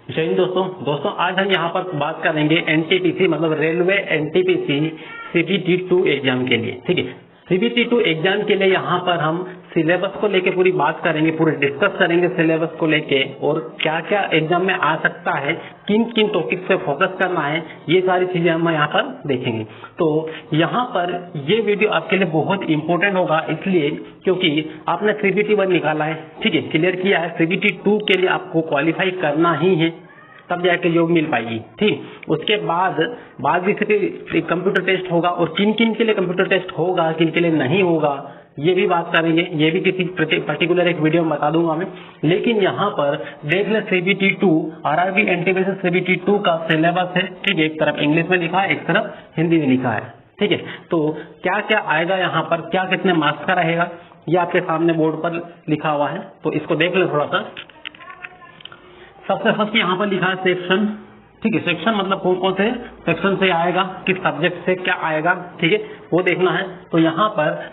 जय हिंद दोस्तों आज हम यहाँ पर बात करेंगे एनटीपीसी मतलब रेलवे एनटीपीसी CBT2 एग्जाम के लिए। ठीक है, CBT2 एग्जाम के लिए यहाँ पर हम सिलेबस को लेके पूरी बात करेंगे, पूरे डिस्कस करेंगे सिलेबस को लेके और क्या क्या एग्जाम में आ सकता है, किन किन टॉपिक पे फोकस करना है, ये सारी चीजें हम यहाँ पर देखेंगे। तो यहाँ पर ये वीडियो आपके लिए बहुत इंपॉर्टेंट होगा, इसलिए क्योंकि आपने CBT1 निकाला है, ठीक है, क्लियर किया है। CBT2 के लिए आपको क्वालिफाई करना ही है, तब जाके जॉब मिल पाएगी। ठीक, उसके बाद भी कंप्यूटर टेस्ट होगा और किन किन के लिए कंप्यूटर टेस्ट होगा, किन के लिए नहीं होगा, ये भी बात करेंगे। ये भी किसी पर्टिकुलर एक वीडियो में बता दूंगा मैं। लेकिन यहाँ पर देख ले CBT2 RRB एनटीपीसी CBT2 का सिलेबस है। ठीक है, एक तरफ इंग्लिश में लिखा है, एक तरफ हिंदी में लिखा है। ठीक है, तो क्या क्या आएगा यहाँ पर, क्या कितने मार्क्स का रहेगा, ये आपके सामने बोर्ड पर लिखा हुआ है, तो इसको देख ले थोड़ा सा। सबसे फर्स्ट यहाँ पर लिखा है सेक्शन। ठीक है, सेक्शन मतलब कौन कौन से सेक्शन से आएगा, किस सब्जेक्ट से क्या आएगा, ठीक है, वो देखना है। तो यहाँ पर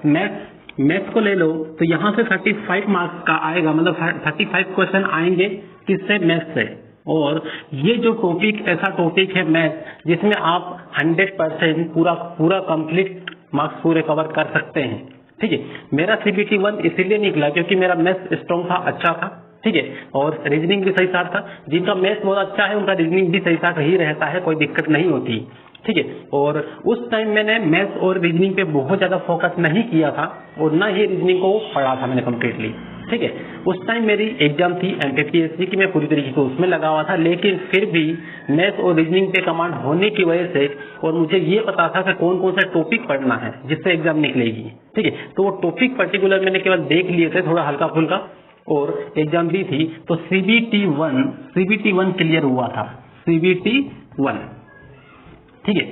मैथ्स को ले लो, तो यहाँ से 35 मार्क्स का आएगा, मतलब 35 क्वेश्चन आएंगे किससे, मैथ्स से। और ये जो टॉपिक ऐसा टॉपिक है मैथ्स जिसमें आप 100% पूरा कंप्लीट मार्क्स पूरे कवर कर सकते हैं। ठीक है, मेरा CBT1 इसीलिए निकला क्योंकि मेरा मैथ्स स्ट्रॉन्ग था, अच्छा था। ठीक है, और रीजनिंग भी सही साथ था। जिनका मैथ्स बहुत अच्छा है उनका रीजनिंग भी सही साथ ही रहता है, कोई दिक्कत नहीं होती। ठीक है, और उस टाइम मैंने मैथ्स और रीजनिंग पे बहुत ज्यादा फोकस नहीं किया था और ना ही रीजनिंग को पढ़ा था मैंने कम्प्लीटली। ठीक है, उस टाइम मेरी एग्जाम थी MPPSC की, मैं पूरी तरीके से उसमें लगा हुआ था, लेकिन फिर भी मैथ्स और रीजनिंग पे कमांड होने की वजह से और मुझे ये पता था कि कौन कौन सा टॉपिक पढ़ना है जिससे एग्जाम निकलेगी। ठीक है, तो वो टॉपिक पर्टिकुलर मैंने केवल देख लिए थे, थोड़ा हल्का फुल्का, और एग्जाम दी थी। तो CBT1 क्लियर हुआ था, CBT1। ठीक है,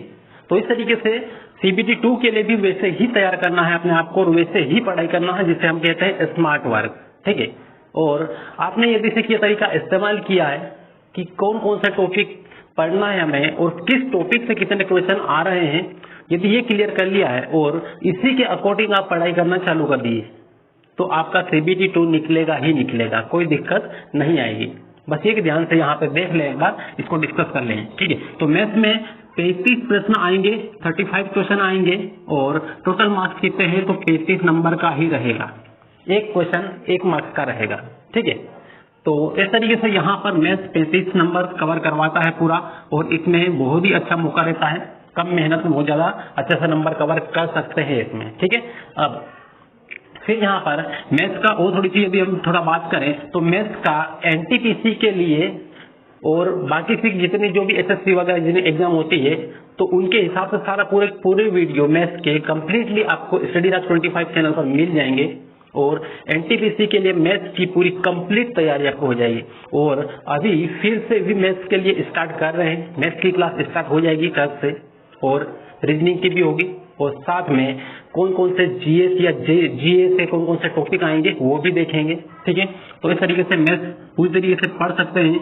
तो इस तरीके से CBT2 के लिए भी वैसे ही तैयार करना है अपने आप को और वैसे ही पढ़ाई करना है, जिसे हम कहते हैं स्मार्ट वर्क। ठीक है, और आपने यदि से ये तरीका इस्तेमाल किया है कि कौन कौन सा टॉपिक पढ़ना है हमें और किस टॉपिक से कितने क्वेश्चन आ रहे हैं, यदि ये क्लियर कर लिया है और इसी के अकॉर्डिंग आप पढ़ाई करना चालू कर दिए, तो आपका CBT2 निकलेगा ही निकलेगा, कोई दिक्कत नहीं आएगी। बस एक ध्यान से यहाँ पे देख लें, एक बार इसको डिस्कस कर लें। ठीक है, तो मैथ्स में 35 प्रश्न आएंगे, 35 क्वेश्चन आएंगे और टोटल मार्क्स कितने हैं, तो 35 नंबर का ही रहेगा, एक क्वेश्चन 1 मार्क्स का रहेगा। ठीक है, तो इस तरीके से यहाँ पर मैथ्स 35 नंबर कवर करवाता है पूरा, और इसमें बहुत ही अच्छा मौका रहता है, कम मेहनत में बहुत ज्यादा अच्छे से नंबर कवर कर सकते हैं इसमें। ठीक है, अब फिर यहाँ पर मैथ्स का और थोड़ी सी यदि हम थोड़ा बात करें तो मैथ्स का एनटीपीसी के लिए और बाकी फिर जितनी जो भी SSC वगैरह जितनी एग्जाम होती है, तो उनके हिसाब से सारा पूरे वीडियो मैथ्स के कंप्लीटली आपको स्टडीराज 25 चैनल पर मिल जाएंगे। और एनटीपीसी के लिए मैथ्स की पूरी कंप्लीट तैयारी आपको हो जाएगी। और अभी फिर से भी मैथ्स के लिए स्टार्ट कर रहे हैं, मैथ्स की क्लास स्टार्ट हो जाएगी कल से, और रीजनिंग की भी होगी, और साथ में कौन कौन से GS या GA से कौन कौन से टॉपिक आएंगे वो भी देखेंगे। ठीक है, तो इस तरीके से मैथ्स पूरी तरीके से पढ़ सकते हैं,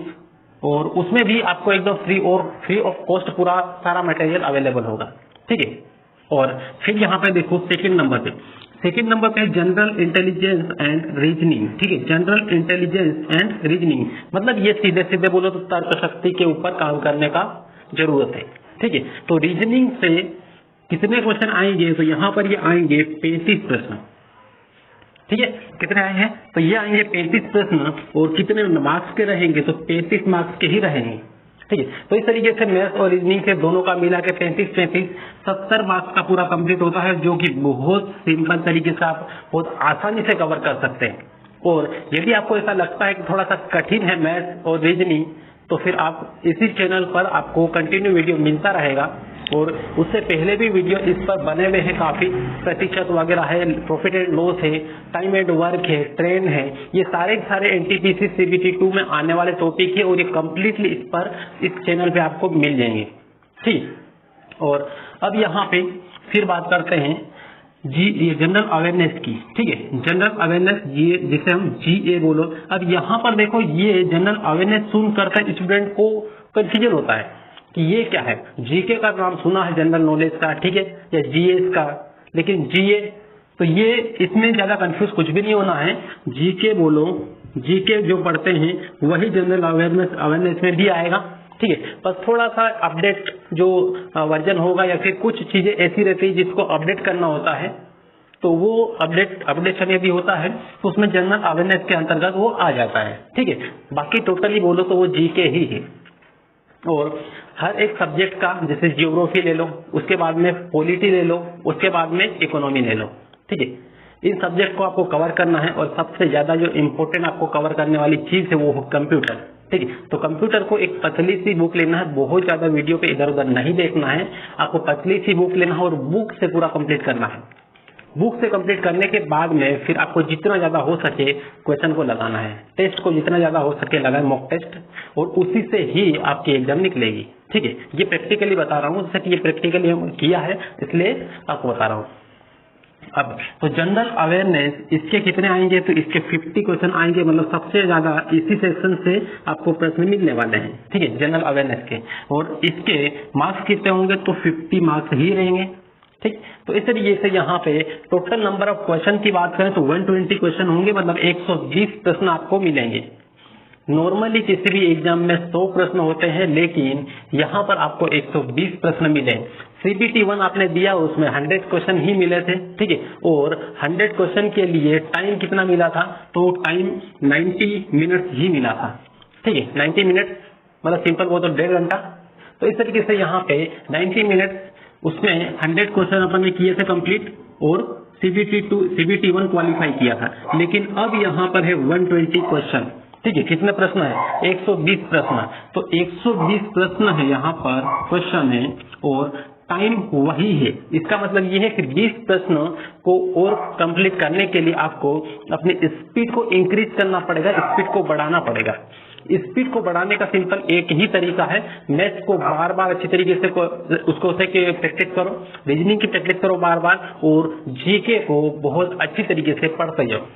और उसमें भी आपको एकदम फ्री ऑफ कॉस्ट पूरा सारा मटेरियल अवेलेबल होगा। ठीक है, और फिर यहाँ पे देखो सेकंड नंबर पे जनरल इंटेलिजेंस एंड रीजनिंग। ठीक है, जनरल इंटेलिजेंस एंड रीजनिंग मतलब ये सीधे बोलो तो तर्क शक्ति के ऊपर काम करने का जरूरत है। ठीक है, तो रीजनिंग से कितने क्वेश्चन आएंगे, तो यहाँ पर ये आएंगे 35 प्रश्न। ठीक है, कितने आए हैं, तो ये आएंगे 35 प्रश्न, और कितने मार्क्स के रहेंगे, तो 35 मार्क्स के ही रहेंगे। ठीक है, तो इस तरीके से मैथ्स और रीजनिंग से दोनों का मिला के 35 70 मार्क्स का पूरा कंप्लीट होता है, जो कि बहुत सिंपल तरीके से आप बहुत आसानी से कवर कर सकते हैं। और यदि आपको ऐसा लगता है कि थोड़ा सा कठिन है मैथ्स और रीजनिंग, तो फिर आप इसी चैनल पर आपको कंटिन्यू वीडियो मिलता रहेगा, और उससे पहले भी वीडियो इस पर बने हुए हैं, काफी प्रतिशत वगैरह है, प्रॉफिट एंड लॉस है, टाइम एंड वर्क है, ट्रेंड है, ये सारे एनटीपीसी CBT2 में आने वाले टॉपिक है, और ये कम्प्लीटली इस चैनल पे आपको मिल जाएंगे। ठीक, और अब यहाँ पे फिर बात करते हैं ये जनरल अवेयरनेस की। ठीक है, जनरल अवेयरनेस ये जिसे हम GA बोलो। अब यहाँ पर देखो, ये जनरल अवेयरनेस सुन करके स्टूडेंट को कंफ्यूजन होता है कि ये क्या है। जीके का नाम सुना है जनरल नॉलेज का, ठीक है, या GS का, लेकिन GA तो ये इसमें ज्यादा कंफ्यूज कुछ भी नहीं होना है। जीके बोलो जीके जो पढ़ते हैं वही जनरल अवेयरनेस में भी आएगा, ठीक है। बस थोड़ा सा अपडेट जो वर्जन होगा या फिर कुछ चीजें ऐसी रहती है जिसको अपडेट करना होता है, तो वो अपडेशन यदि होता है तो उसमें जनरल अवेयरनेस के अंतर्गत वो आ जाता है, ठीक है। बाकी टोटली बोलो तो वो जीके ही है। और हर एक सब्जेक्ट का, जैसे जियोग्राफी ले लो, उसके बाद में पॉलिटी ले लो, उसके बाद में इकोनॉमी ले लो, ठीक है। इन सब्जेक्ट को आपको कवर करना है और सबसे ज्यादा जो इम्पोर्टेंट आपको कवर करने वाली चीज है वो हो कंप्यूटर, ठीक है। तो कंप्यूटर को एक पतली सी बुक लेना है, बहुत ज्यादा वीडियो पे इधर उधर नहीं देखना है, आपको पतली सी बुक लेना है और बुक से पूरा कंप्लीट करना है। बुक से कंप्लीट करने के बाद में फिर आपको जितना ज्यादा हो सके क्वेश्चन को लगाना है, टेस्ट को जितना ज्यादा हो सके लगाए, मॉक टेस्ट, और उसी से ही आपकी एग्जाम निकलेगी, ठीक है। ये प्रैक्टिकली बता रहा हूँ, जैसे कि ये प्रैक्टिकली हम किया है इसलिए आपको बता रहा हूँ। अब तो जनरल अवेयरनेस इसके कितने आएंगे, तो इसके 50 क्वेश्चन आएंगे, मतलब सबसे ज्यादा इसी सेक्शन से आपको प्रश्न मिलने वाले हैं, ठीक है, जनरल अवेयरनेस के। और इसके मार्क्स कितने होंगे, तो 50 मार्क्स ही रहेंगे, ठीक। तो इस तरीके से यहाँ पे टोटल नंबर ऑफ क्वेश्चन की बात करें तो 120 क्वेश्चन होंगे, मतलब 120 प्रश्न आपको मिलेंगे। नॉर्मली किसी भी एग्जाम में 100 प्रश्न होते हैं, लेकिन यहाँ पर आपको 120 प्रश्न मिले। CBT 1 आपने दिया, उसमें 100 क्वेश्चन ही मिले थे, ठीक है। और 100 क्वेश्चन के लिए टाइम कितना मिला था, तो टाइम 90 मिनट ही मिला था, ठीक है। 90 मिनट मतलब सिंपल वो तो 1.5 घंटा। तो इस तरीके से यहाँ पे 90 मिनट, उसमें 100 क्वेश्चन अपन ने किए थे कंप्लीट और CBT 1 क्वालिफाई किया था। लेकिन अब यहाँ पर है 120 क्वेश्चन, ठीक है। कितने प्रश्न है, 120 प्रश्न। तो 120 प्रश्न है यहाँ पर क्वेश्चन है और टाइम वही है। इसका मतलब ये है कि 20 प्रश्न को और कंप्लीट करने के लिए आपको अपनी स्पीड को इंक्रीज करना पड़ेगा, स्पीड को बढ़ाना पड़ेगा। स्पीड को बढ़ाने का सिंपल एक ही तरीका है, मैथ्स को बार बार अच्छी तरीके से उसको से प्रैक्टिस करो, रीजनिंग की प्रैक्टिस करो बार बार, और जीके को बहुत अच्छी तरीके से पढ़ते जाओ,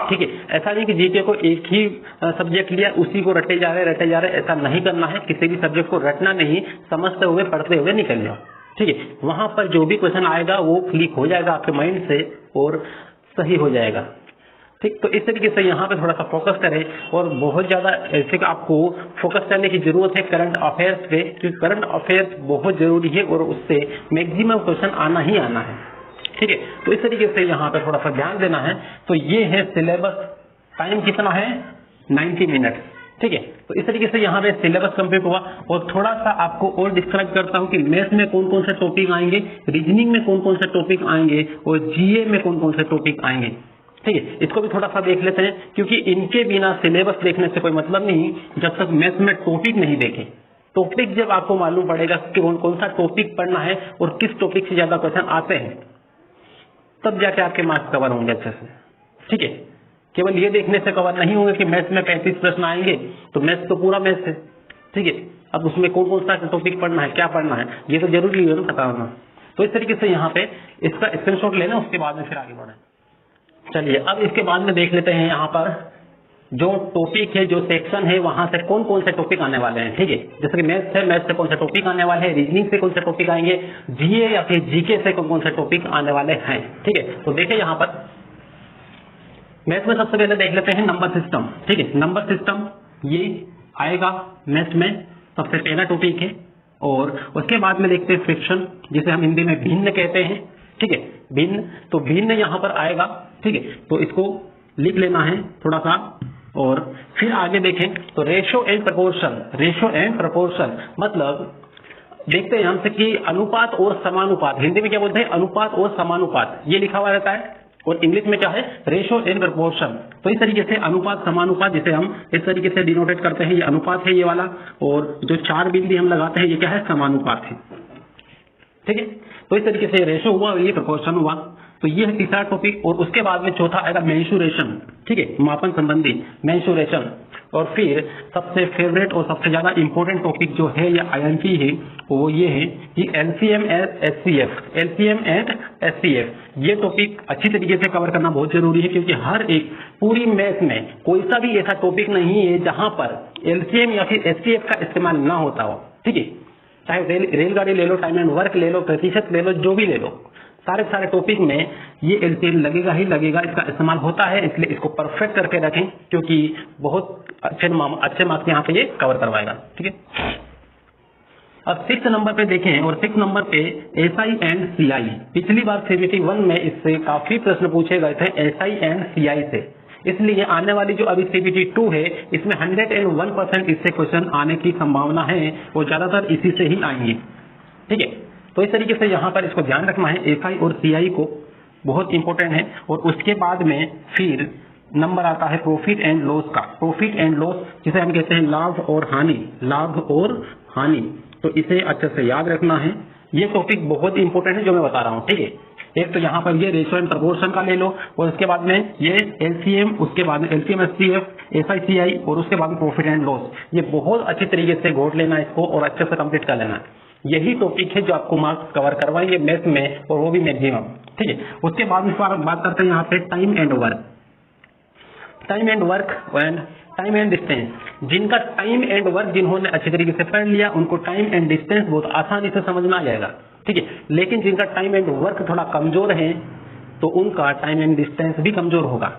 ठीक है। ऐसा नहीं कि जीके को एक ही सब्जेक्ट लिया उसी को रटे जा रहे, ऐसा नहीं करना है। किसी भी सब्जेक्ट को रटना नहीं, समझते हुए पढ़ते हुए निकल जाओ, ठीक है। वहां पर जो भी क्वेश्चन आएगा वो क्लिक हो जाएगा आपके माइंड से और सही हो जाएगा, ठीक। तो इस तरीके से यहाँ पे थोड़ा सा फोकस करें, और बहुत ज्यादा ऐसे आपको फोकस करने की जरूरत है करंट अफेयर्स पे, क्योंकि करंट अफेयर्स बहुत जरूरी है और उससे मैक्सिमम क्वेश्चन आना ही आना है, ठीक है। तो इस तरीके से यहाँ पे थोड़ा सा ध्यान देना है। तो ये है सिलेबस, टाइम कितना है, 90 मिनट, ठीक है। तो इस तरीके से यहाँ पे सिलेबस कंप्लीट हुआ। और थोड़ा सा आपको और डिस्क्राइब करता हूँ कि मैथ्स में कौन कौन से टॉपिक आएंगे, रीजनिंग में कौन कौन से टॉपिक आएंगे और जीए में कौन कौन से टॉपिक आएंगे, ठीक है। इसको भी थोड़ा सा देख लेते हैं, क्योंकि इनके बिना सिलेबस देखने से कोई मतलब नहीं जब तक मैथ्स में टॉपिक नहीं देखे। टॉपिक जब आपको मालूम पड़ेगा कि कौन कौन सा टॉपिक पढ़ना है और किस टॉपिक से ज्यादा क्वेश्चन आते हैं, तब जाके आपके मार्क्स कवर होंगे अच्छे से, ठीक है। केवल ये देखने से कवर नहीं होंगे कि मैथ्स में 35 प्रश्न आएंगे, तो मैथ्स तो पूरा मैथ्स है, ठीक है। अब उसमें कौन कौन सा टॉपिक पढ़ना है, क्या पढ़ना है, ये तो जरूरी है ना पता होना। तो इस तरीके से यहाँ पे इसका स्क्रीनशॉट लेना, उसके बाद में फिर आगे बढ़े। चलिए अब इसके बाद में देख लेते हैं यहाँ पर जो टॉपिक है, जो सेक्शन है, वहां से कौन कौन से टॉपिक आने वाले हैं, ठीक है। जैसे कि मैथ्स है, मैथ्स से कौन से टॉपिक आने वाले हैं, रीजनिंग से कौन से टॉपिक आएंगे, जीए या फिर जीके से कौन कौन से टॉपिक आने वाले हैं, ठीक है। तो देखिए यहाँ पर मैथ्स में सबसे पहले देख लेते हैं नंबर सिस्टम, ठीक है। नंबर सिस्टम ये आएगा मैथ्स में, सबसे पहला टॉपिक है। और उसके बाद में देखते हैं फ्रैक्शन, जिसे हम हिंदी में भिन्न कहते हैं, ठीक है। भिन्न, तो भिन्न यहाँ पर आएगा, ठीक है। तो इसको लिख लेना है थोड़ा सा। और फिर आगे देखें तो ratio and proportion, ratio and proportion मतलब देखते हैं हमसे कि अनुपात और समानुपात, हिंदी में क्या बोलते हैं, अनुपात और समानुपात, ये लिखा हुआ रहता है, और इंग्लिश में क्या है, रेशो एंड प्रपोर्शन। तो इस तरीके से अनुपात समानुपात, जिसे हम इस तरीके से डिनोटेट करते हैं, ये अनुपात है ये वाला, और जो 4 बिंदी हम लगाते हैं ये क्या है, समानुपात है, ठीक है। तो इस तरीके से रेशो हुआ और ये प्रपोर्शन हुआ। तो ये है तीसरा टॉपिक। और उसके बाद में चौथा आएगा मेंसुरेशन, ठीक है, मापन संबंधी मेंसुरेशन। और फिर सबसे फेवरेट और सबसे ज्यादा इंपॉर्टेंट टॉपिक जो है या आईएमपी है वो ये है कि LCM and HCF, LCM and HCF, ये टॉपिक अच्छी तरीके से कवर करना बहुत जरूरी है, क्योंकि हर एक पूरी मैथ में कोई सा भी ऐसा टॉपिक नहीं है जहां पर एलसीएम या फिर एचसीएफ का इस्तेमाल ना होता हो, ठीक है। चाहे रेलगाड़ी ले लो, टाइम एंड वर्क ले लो, प्रतिशत ले लो, जो भी ले लो, सारे टॉपिक में ये एलसीएम लगेगा ही लगेगा, इसका इस्तेमाल होता है, इसलिए इसको परफेक्ट करके रखें क्योंकि बहुत अच्छे मार्क्स यहाँ पे ये कवर करवाएगा। ठीक है, अब 6 नंबर पे देखें और 6 नंबर पे SI एंड CI। पिछली बार CBT 1 में इससे काफी प्रश्न पूछे गए थे SI एंड CI से, इसलिए आने वाली जो अभी CBT 2 है इसमें 101% इससे क्वेश्चन आने की संभावना है और ज्यादातर इसी से ही आएंगे। ठीक है, तो इस तरीके से यहाँ पर इसको ध्यान रखना है, SI और CI को बहुत इंपॉर्टेंट है। और उसके बाद में फिर नंबर आता है प्रॉफिट एंड लॉस का। प्रॉफिट एंड लॉस जिसे हम कहते हैं लाभ और हानि, लाभ और हानि, तो इसे अच्छे से याद रखना है। ये टॉपिक बहुत इंपॉर्टेंट है जो मैं बता रहा हूँ। ठीक है, एक तो यहाँ पर ये रेशियो एंड प्रपोर्शन का ले लो और उसके बाद में ये एलसीएम, उसके बाद में एलसीएम एचसीएफ, एसआई सीआई और उसके बाद में प्रॉफिट एंड लॉस। ये बहुत अच्छी तरीके से घोट लेना इसको और अच्छे से कंप्लीट कर लेना। यही टॉपिक है जो आपको मार्क्स कवर करवाएंगे मैथ में और वो भी मैक्सिमम। ठीक है, उसके बाद में बात करते हैं यहाँ पे time and work. Time and work and time and distance. जिनका टाइम एंड वर्क जिन्होंने अच्छी तरीके से पढ़ लिया उनको टाइम एंड डिस्टेंस बहुत आसानी से समझ में आ जाएगा। ठीक है, लेकिन जिनका टाइम एंड वर्क थोड़ा कमजोर है तो उनका टाइम एंड डिस्टेंस भी कमजोर होगा।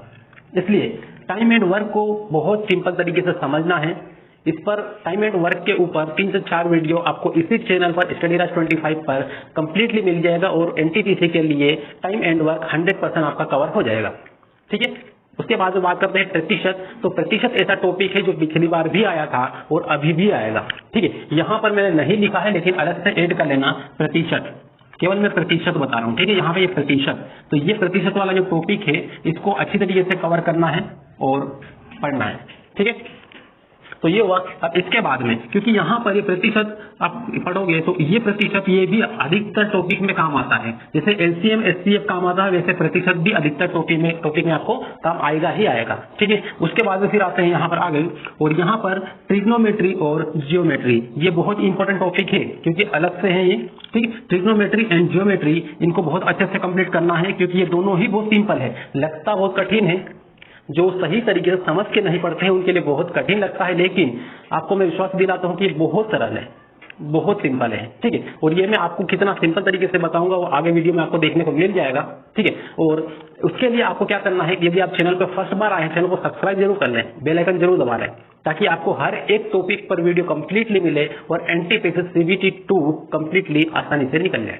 इसलिए टाइम एंड वर्क को बहुत सिंपल तरीके से समझना है। इस पर टाइम एंड वर्क के ऊपर 3 से 4 वीडियो आपको इसी चैनल पर स्टडीराज 25 पर कंप्लीटली मिल जाएगा और एनटीपीसी के लिए टाइम एंड वर्क 100% आपका कवर हो जाएगा। ठीक है, उसके बाद में बात करते हैं प्रतिशत। तो प्रतिशत ऐसा टॉपिक है जो पिछली बार भी आया था और अभी भी आएगा। ठीक है, यहाँ पर मैंने नहीं लिखा है लेकिन अलग से ऐड कर लेना प्रतिशत, केवल मैं प्रतिशत बता रहा हूँ। ठीक है, यहाँ पे ये प्रतिशत, तो ये प्रतिशत वाला जो टॉपिक है इसको अच्छी तरीके से कवर करना है और पढ़ना है। ठीक है, तो ये हुआ। अब इसके बाद में क्योंकि यहाँ पर ये प्रतिशत आप पढ़ोगे तो ये प्रतिशत ये भी अधिकतर टॉपिक में काम आता है। जैसे एलसीएम एचसीएफ काम आता है वैसे प्रतिशत भी अधिकतर टॉपिक में आपको काम आएगा ही आएगा। ठीक है, उसके बाद में फिर आते हैं यहाँ पर आगे और यहाँ पर ट्रिग्नोमेट्री और जियोमेट्री। ये बहुत इंपॉर्टेंट टॉपिक है क्योंकि अलग से है ये। ठीक, ट्रिग्नोमेट्री एंड जियोमेट्री इनको बहुत अच्छे से कंप्लीट करना है क्योंकि ये दोनों ही बहुत सिंपल है। लगता बहुत कठिन है, जो सही तरीके से समझ के नहीं पढ़ते हैं उनके लिए बहुत कठिन लगता है, लेकिन आपको मैं विश्वास दिलाता हूं कि बहुत सरल है, बहुत सिंपल है। ठीक है, और ये मैं आपको कितना सिंपल तरीके से बताऊंगा वो आगे वीडियो में आपको देखने को मिल जाएगा। ठीक है, और उसके लिए आपको क्या करना है, यदि आप चैनल पर फर्स्ट बार आए हैं चैनल को सब्सक्राइब जरूर कर लें, बेल आइकन जरूर दबा लें ताकि आपको हर एक टॉपिक पर वीडियो कंप्लीटली मिले और एनटीपीसी CBT 2 कंप्लीटली आसानी से निकल जाए।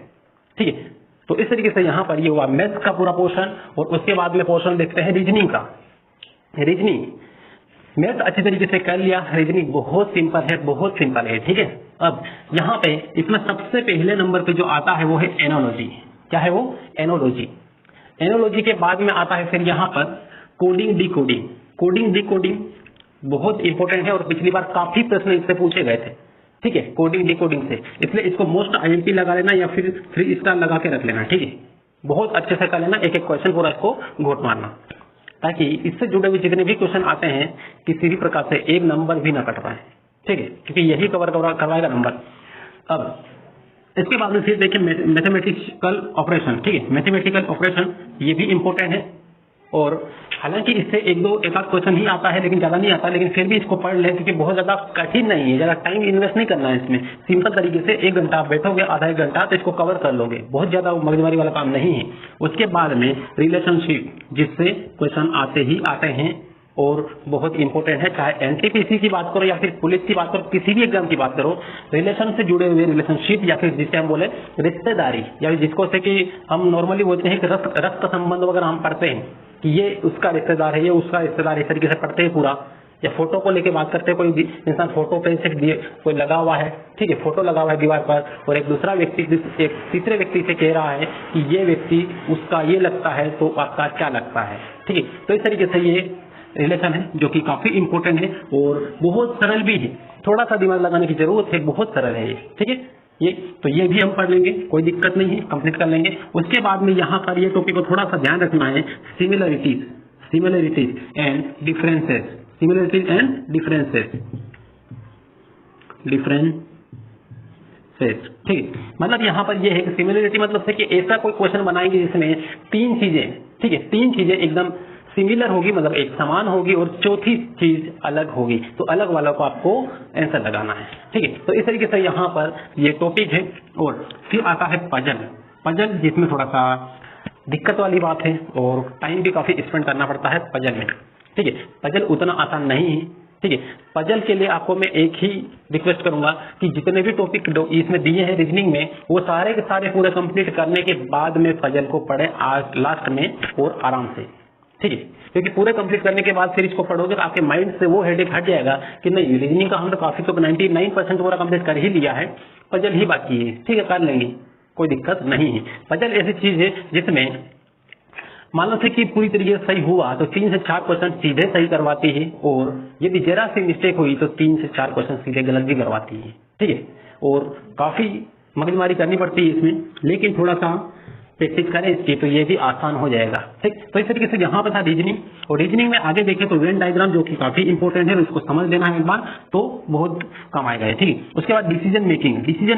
ठीक है, तो इस तरीके से यहाँ पर ये हुआ मैथ्स का पूरा पोर्शन और उसके बाद में पोर्शन देखते हैं रीजनिंग का। रीजनिंग मैथ अच्छी तरीके से कर लिया, रीजनिंग बहुत सिंपल है, बहुत सिंपल है। ठीक है, अब यहाँ पे इसमें सबसे पहले नंबर पे जो आता है वो है एनोलॉजी। क्या है वो? एनोलॉजी। एनोलॉजी के बाद में आता है फिर यहाँ पर कोडिंग डिकोडिंग। कोडिंग डिकोडिंग बहुत इंपॉर्टेंट है और पिछली बार काफी प्रश्न इससे पूछे गए थे। ठीक है, कोडिंग डिकोडिंग से, इसलिए इसको मोस्ट IMP लगा लेना या फिर 3 स्टार लगा के रख लेना। ठीक है, बहुत अच्छे से कर लेना, एक एक क्वेश्चन पूरा इसको घोट मारना ताकि इससे जुड़े हुए जितने भी क्वेश्चन आते हैं किसी भी प्रकार से एक नंबर भी ना कट पाए। ठीक है, क्योंकि यही कवर करवाएगा नंबर। अब इसके बाद में फिर देखिए मैथमेटिकल ऑपरेशन। ठीक है, मैथमेटिकल ऑपरेशन ये भी इंपॉर्टेंट है और हालांकि इससे एक आध क्वेश्चन ही आता है लेकिन ज्यादा नहीं आता, लेकिन फिर भी इसको पढ़ लें क्योंकि बहुत ज्यादा कठिन नहीं है, ज्यादा टाइम इन्वेस्ट नहीं करना है इसमें। सिंपल तरीके से 1 घंटा आप बैठोगे, आधा 1 घंटा तो इसको कवर कर लोगे, बहुत ज्यादा मगजमारी वाला काम नहीं है। उसके बाद में रिलेशनशिप, जिससे क्वेश्चन आते ही आते हैं और बहुत इंपॉर्टेंट है, चाहे एनटीपीसी की बात करो या फिर पुलिस की बात करो, किसी भी एग्जाम की बात करो, रिलेशन से जुड़े हुए रिलेशनशिप या फिर जिसे हम बोले रिश्तेदारी, या जिसको से कि हम नॉर्मली बोलते हैं कि रक्त संबंध वगैरह हम पढ़ते हैं कि ये उसका रिश्तेदार है, ये उसका रिश्तेदार, इस तरीके से पढ़ते हैं पूरा। या फोटो को लेके बात करते हैं, कोई इंसान फोटो पे से कोई लगा हुआ है, ठीक है, फोटो लगा हुआ है दीवार पर और एक दूसरा व्यक्ति एक तीसरे व्यक्ति से कह रहा है कि ये व्यक्ति उसका ये लगता है तो आपका क्या लगता है। ठीक है, तो इस तरीके से ये रिलेशन है जो कि काफी इंपॉर्टेंट है और बहुत सरल भी है, थोड़ा सा दिमाग लगाने की जरूरत है, बहुत सरल है ये। ठीक है, ये भी हम पढ़ लेंगे, कोई दिक्कत नहीं है, कंप्लीट कर लेंगे। उसके बाद में यहाँ पर ये टॉपिक को थोड़ा सा ध्यान रखना है, similarities and differences. Similarities and differences. ठीक, मतलब यहाँ पर ये है कि सिमिलरिटी मतलब से कि ऐसा कोई क्वेश्चन बनाएंगे जिसमें 3 चीजें, ठीक है, 3 चीजें एकदम सिमिलर होगी, मतलब एक समान होगी और चौथी चीज अलग होगी, तो अलग वाला को आपको आंसर लगाना है। ठीक है, तो इस तरीके से यहाँ पर ये टॉपिक है। और फिर आता है पजल। पजल जिसमें थोड़ा सा दिक्कत वाली बात है और टाइम भी काफी स्पेंड करना पड़ता है पजल में, ठीक है। पजल उतना आसान नहीं है, ठीक है। पजल के लिए आपको मैं एक ही रिक्वेस्ट करूंगा कि जितने भी टॉपिक इसमें दिए हैं रीजनिंग में, वो सारे के सारे पूरे कंप्लीट करने के बाद में पजल को पढ़े आज लास्ट में और आराम से, ठीक है। क्योंकि पूरे कंप्लीट करने के बाद फिर इसको पढ़ोगे तो आपके माइंड से वो हेडेक हट जाएगा कि नहीं, रीजनिंग का हम तो काफी तो 99% पूरा कंप्लीट कर ही लिया है, पजल ही बाकी है, ठीक है, कर लेंगे, कोई दिक्कत नहीं है। पजल ऐसी चीज है जिसमें मान लो से कि पूरी तरीके से सही हुआ तो 3 से 4% सीधे सही करवाती है, और यदि जरा सी मिस्टेक हुई तो 3 से 4% सीधे गलत भी करवाती है, ठीक है। और काफी मगजमारी करनी पड़ती है इसमें, लेकिन थोड़ा सा प्रैक्टिस करें इसकी तो ये भी आसान हो जाएगा, ठीक। तो इस तरीके से यहाँ पर था रीजनिंग, और रीजनिंग में आगे देखें तो वेन डायग्राम जो कि काफी इंपॉर्टेंट है, उसको समझ लेना है एक बार तो बहुत काम आएगा, ठीक। उसके बाद डिसीजन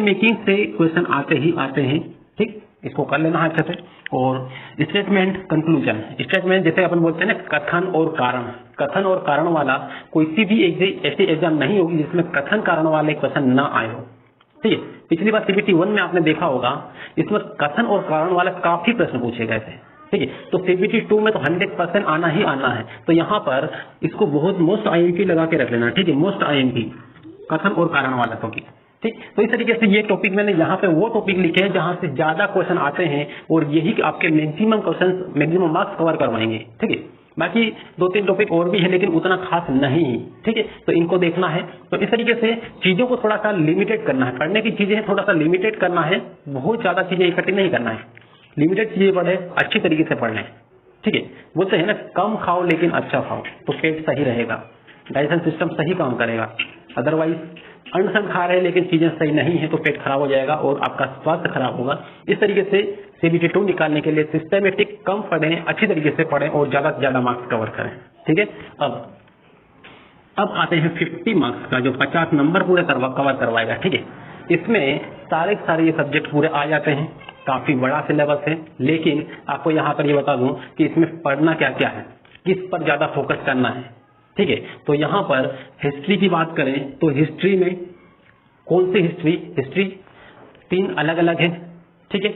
मेकिंग से क्वेश्चन आते हैं, ठीक, इसको कर लेना है अच्छे से। और स्टेटमेंट कंक्लूजन, स्टेटमेंट जैसे अपन बोलते हैं ना कथन और कारण वाला कोई सी भी ऐसी एग्जाम नहीं होगी जिसमें कथन कारण वाले क्वेश्चन ना आए हो, ठीक है। पिछली बार CBT 1 में आपने देखा होगा, इसमें कथन और कारण वाला काफी प्रश्न पूछे गए थे, ठीक है। तो CBT 2 में तो 100% आना ही आना है, तो यहाँ पर इसको बहुत मोस्ट IMP लगा के रख लेना, ठीक है, मोस्ट IMP कथन और कारण वाला टॉपिक, ठीक। तो इस तरीके से ये टॉपिक मैंने यहाँ पे वो टॉपिक लिखे हैं जहां से ज्यादा क्वेश्चन आते हैं, और यही आपके मैक्सिमम मार्क्स कवर करवाएंगे, ठीक है। बाकी 2-3 टॉपिक और भी है लेकिन उतना खास नहीं, ठीक है, तो इनको देखना है। तो इस तरीके से चीजों को थोड़ा सा लिमिटेड करना है, पढ़ने की चीजें थोड़ा सा लिमिटेड करना है, बहुत ज्यादा चीजें इकट्ठी नहीं करना है, लिमिटेड चीजें पढ़े, अच्छी तरीके से पढ़ लें, ठीक है। बोलते हैं ना कम खाओ लेकिन अच्छा खाओ, तो पेट सही रहेगा, डाइजेशन सिस्टम सही काम करेगा। अदरवाइज अन्न खा रहे हैं लेकिन चीजें सही नहीं है तो पेट खराब हो जाएगा और आपका स्वास्थ्य खराब होगा। इस तरीके से CBT 2 निकालने के लिए सिस्टमेटिक कम पढ़ें, अच्छी तरीके से पढ़ें और ज्यादा से ज्यादा मार्क्स कवर करें, ठीक है। अब आते हैं 50 मार्क्स का जो 50 नंबर पूरे कवर करवाएगा, ठीक है। इसमें सारे ये सब्जेक्ट पूरे आ जाते हैं, काफी बड़ा सिलेबस है, लेकिन आपको यहाँ पर ये बता दूं कि इसमें पढ़ना क्या क्या है, किस पर ज्यादा फोकस करना है, ठीक है। तो यहाँ पर हिस्ट्री की बात करें तो हिस्ट्री में कौन सी हिस्ट्री 3 अलग अलग है, ठीक है।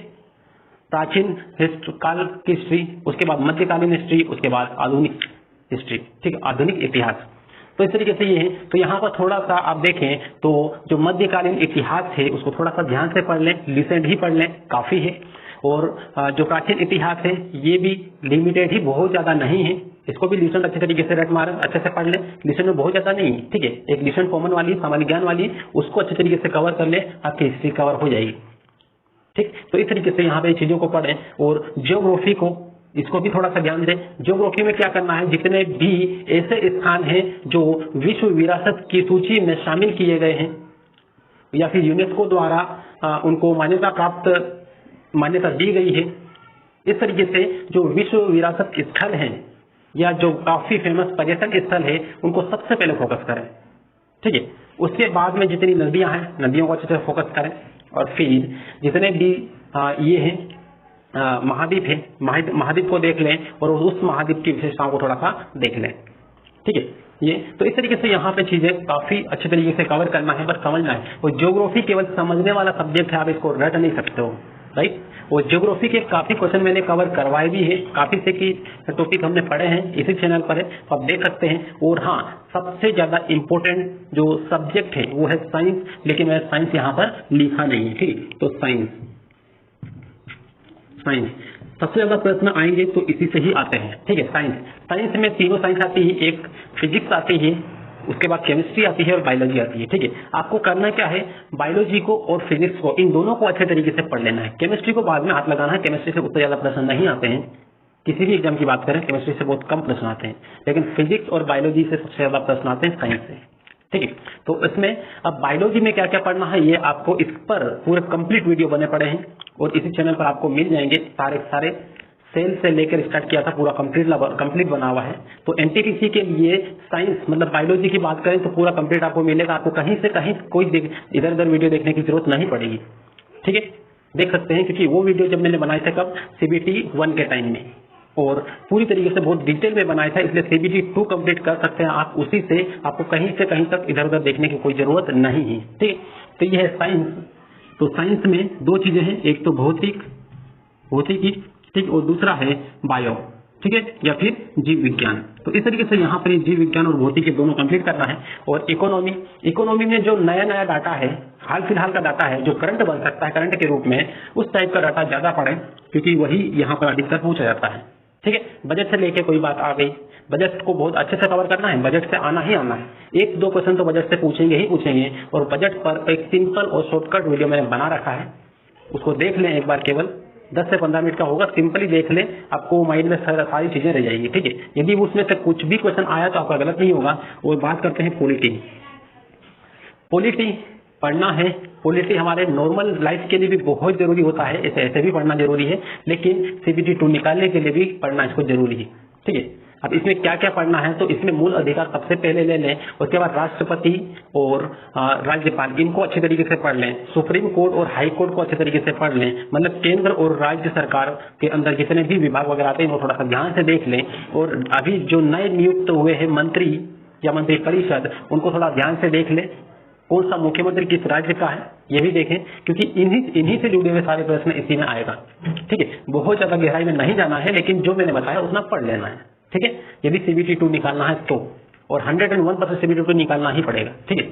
प्राचीन काल की हिस्ट्री, उसके बाद मध्यकालीन हिस्ट्री, उसके बाद आधुनिक हिस्ट्री, ठीक है, आधुनिक इतिहास। तो इस तरीके से ये है। तो यहाँ पर थोड़ा सा आप देखें तो जो मध्यकालीन इतिहास है उसको थोड़ा सा ध्यान से पढ़ लें, रिसेंट ही पढ़ लें, काफी है। और जो प्राचीन इतिहास है ये भी लिमिटेड ही, बहुत ज्यादा नहीं है, इसको भी लिसन अच्छे तरीके से रट मार अच्छे से पढ़ ले, लिसन में बहुत ज्यादा नहीं है, ठीक है। एक लिसन कॉमन वाली सामान्य ज्ञान वाली, उसको अच्छे तरीके से कवर कर ले, आपकी हिस्ट्री कवर हो जाएगी, ठीक। तो इस तरीके से यहाँ पे चीजों को पढ़ें। और ज्योग्राफी को, इसको भी थोड़ा सा ध्यान दें। ज्योग्राफी में क्या करना है, जितने भी ऐसे स्थान हैं जो विश्व विरासत की सूची में शामिल किए गए हैं या फिर यूनेस्को द्वारा उनको मान्यता दी गई है, इस तरीके से जो विश्व विरासत स्थल हैं या जो काफी फेमस पर्यटन स्थल है उनको सबसे पहले फोकस करें, ठीक है। उसके बाद में जितनी नदियां हैं, नदियों को अच्छे से फोकस करें, और फिर जितने भी ये हैं महाद्वीप है, महाद्वीप को देख लें और उस महाद्वीप की विशेषताओं को थोड़ा सा देख लें, ठीक है। ये तो इस तरीके से यहाँ पे चीजें काफी अच्छे तरीके से कवर करना है, बस समझना है। और ज्योग्राफी केवल समझने वाला सब्जेक्ट है, आप इसको रट नहीं सकते हो, राइट। और ज्योग्राफी के काफी क्वेश्चन मैंने कवर करवाए भी है, काफी से की टॉपिक हमने पढ़े हैं, इसी चैनल पर है, तो आप देख सकते हैं। और हाँ, सबसे ज्यादा इंपॉर्टेंट जो सब्जेक्ट है वो है साइंस, लेकिन मैं साइंस यहाँ पर लिखा नहीं है, ठीक। तो साइंस सबसे ज्यादा प्रश्न आएंगे तो इसी से ही आते हैं, ठीक है। साइंस में तीनों साइंस आती है, एक फिजिक्स आती है, उसके बाद केमिस्ट्री आती है और बायोलॉजी आती है, ठीक है। आपको करना क्या है, बायोलॉजी को और फिजिक्स को, इन दोनों को अच्छे तरीके से पढ़ लेना है। केमिस्ट्री को बाद में हाथ लगाना है, केमिस्ट्री से उतने ज्यादा प्रश्न नहीं आते हैं, किसी भी एग्जाम की बात करें केमिस्ट्री से बहुत कम प्रश्न आते हैं, लेकिन फिजिक्स और बायोलॉजी से सबसे ज्यादा प्रश्न आते हैं साइंस से, ठीक है। तो इसमें अब बायोलॉजी में क्या क्या पढ़ना है, ये आपको इस पर पूरे कंप्लीट वीडियो बने पड़े हैं और इसी चैनल पर आपको मिल जाएंगे। सारे सेल से लेकर स्टार्ट किया था, पूरा कंप्लीट बना हुआ है। तो एनटीपीसी के लिए साइंस मतलब बायोलॉजी की बात करें तो पूरा कंप्लीट आपको मिलेगा, आपको कहीं से कहीं कोई इधर उधर वीडियो देखने की जरूरत नहीं पड़ेगी, ठीक है। देख सकते हैं, क्योंकि वो वीडियो जब मैंने बनाया था कब, CBT 1 के टाइम में, और पूरी तरीके से बहुत डिटेल में बनाया था, इसलिए CBT 2 कंप्लीट कर सकते हैं आप उसी से, आपको कहीं से कहीं तक इधर उधर देखने की कोई जरूरत नहीं है, ठीक। तो ये है साइंस। तो साइंस में दो चीजें हैं, एक तो भौतिक भौतिकी, ठीक, और दूसरा है बायो, ठीक है, या फिर जीव विज्ञान। तो इस तरीके से यहाँ पर ये जीव विज्ञान और भौतिकी दोनों कंप्लीट करना है। और इकोनॉमी, इकोनॉमी में जो नया नया डाटा है, हाल फिलहाल का डाटा है, जो करंट बन सकता है करंट के रूप में, उस टाइप का डाटा ज्यादा पढ़े, क्योंकि वही यहाँ पर अधिकतर पूछा जाता है। ठीक है, बजट से लेके कोई बात आ गई, बजट को बहुत अच्छे से कवर करना है, बजट से आना ही आना है, 1-2 क्वेश्चन तो बजट से पूछेंगे ही पूछेंगे। और बजट पर एक सिंपल और शॉर्टकट वीडियो मैंने बना रखा है, उसको देख लें एक बार, केवल 10 से 15 मिनट का होगा, सिंपली देख लें, आपको माइंड में सारी चीजें रह जाएगी। ठीक है, यदि उसमें से कुछ भी क्वेश्चन आया तो आपका गलत नहीं होगा। और बात करते हैं पॉलिटी। पॉलिटी पढ़ना है, पॉलिटी हमारे नॉर्मल लाइफ के लिए भी बहुत जरूरी होता है, ऐसे भी पढ़ना जरूरी है, लेकिन CBT 2 निकालने के लिए भी पढ़ना इसको जरूरी है। ठीक है, अब इसमें क्या क्या पढ़ना है, तो इसमें मूल अधिकार सबसे पहले ले लें, उसके बाद राष्ट्रपति और राज्यपाल, इनको अच्छे तरीके से पढ़ लें। सुप्रीम कोर्ट और हाई कोर्ट को अच्छे तरीके से पढ़ लें, मतलब केंद्र और राज्य सरकार के अंदर जितने भी विभाग वगैरह आते हैं वो थोड़ा सा ध्यान से देख लें। और अभी जो नए नियुक्त हुए हैं मंत्री या मंत्री परिषद, उनको थोड़ा ध्यान से देख लें, कौन सा मुख्यमंत्री किस राज्य का है ये भी देखें, क्योंकि इन्हीं से जुड़े हुए सारे प्रश्न इसी में आएगा। ठीक है, बहुत ज्यादा गहराई में नहीं जाना है, लेकिन जो मैंने बताया उतना पढ़ लेना है। ठीक है, यदि CBT 2 निकालना है तो, और 101% CBT 2 निकालना ही पड़ेगा। ठीक है,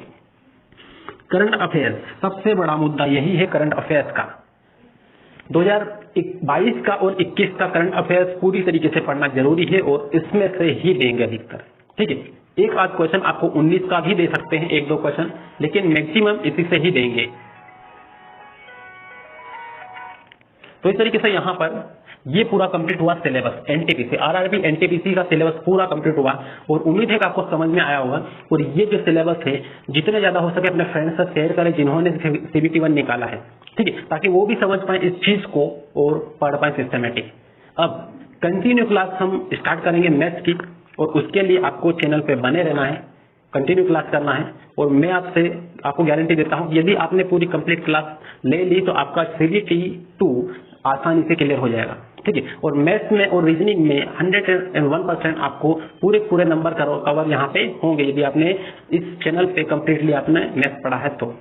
करंट अफेयर्स, सबसे बड़ा मुद्दा यही है करंट अफेयर्स का। 2022 का और 21 का करंट अफेयर्स पूरी तरीके से पढ़ना जरूरी है, और इसमें से ही देंगे अधिकतर। ठीक है, एक आध क्वेश्चन आपको 19 का भी दे सकते हैं, 1-2 क्वेश्चन, लेकिन मैक्सिमम इसी से ही देंगे। तो इस तरीके से यहाँ पर ये पूरा कंप्लीट हुआ सिलेबस, NTPC RRB NTPC का सिलेबस पूरा कंप्लीट हुआ, और उम्मीद है कि आपको समझ में आया होगा। और ये जो सिलेबस है, जितने ज्यादा हो सके अपने फ्रेंड्स से शेयर करें जिन्होंने CBT 1 निकाला है। ठीक है, ताकि वो भी समझ पाए इस चीज को और पढ़ पाए सिस्टमेटिक। अब कंटिन्यू क्लास हम स्टार्ट करेंगे मैथ्स की, और उसके लिए आपको चैनल पे बने रहना है, कंटिन्यू क्लास करना है। और मैं आपको गारंटी देता हूं, यदि आपने पूरी कंप्लीट क्लास ले ली तो आपका CBT 2 आसानी से क्लियर हो जाएगा। ठीक है, और मैथ्स में और रीजनिंग में 101% आपको पूरे नंबर कवर यहाँ पे होंगे, यदि आपने इस चैनल पे कंप्लीटली आपने मैथ्स पढ़ा है तो।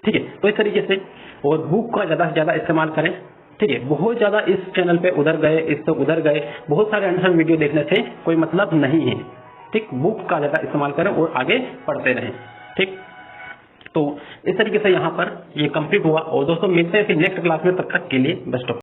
ठीक है, तो इस तरीके से, और बुक का ज्यादा से ज्यादा इस्तेमाल करें। ठीक है, बहुत ज्यादा इस चैनल पे उधर गए, इस तो उधर गए, बहुत सारे आंसर वीडियो देखने से कोई मतलब नहीं है। ठीक, बुक का ज्यादा इस्तेमाल करें और आगे पढ़ते रहें। ठीक, तो इस तरीके से यहाँ पर ये कंप्लीट हुआ। और दोस्तों मिलते हैं फिर नेक्स्ट क्लास में, तब तक के लिए बेस्ट ऑफ।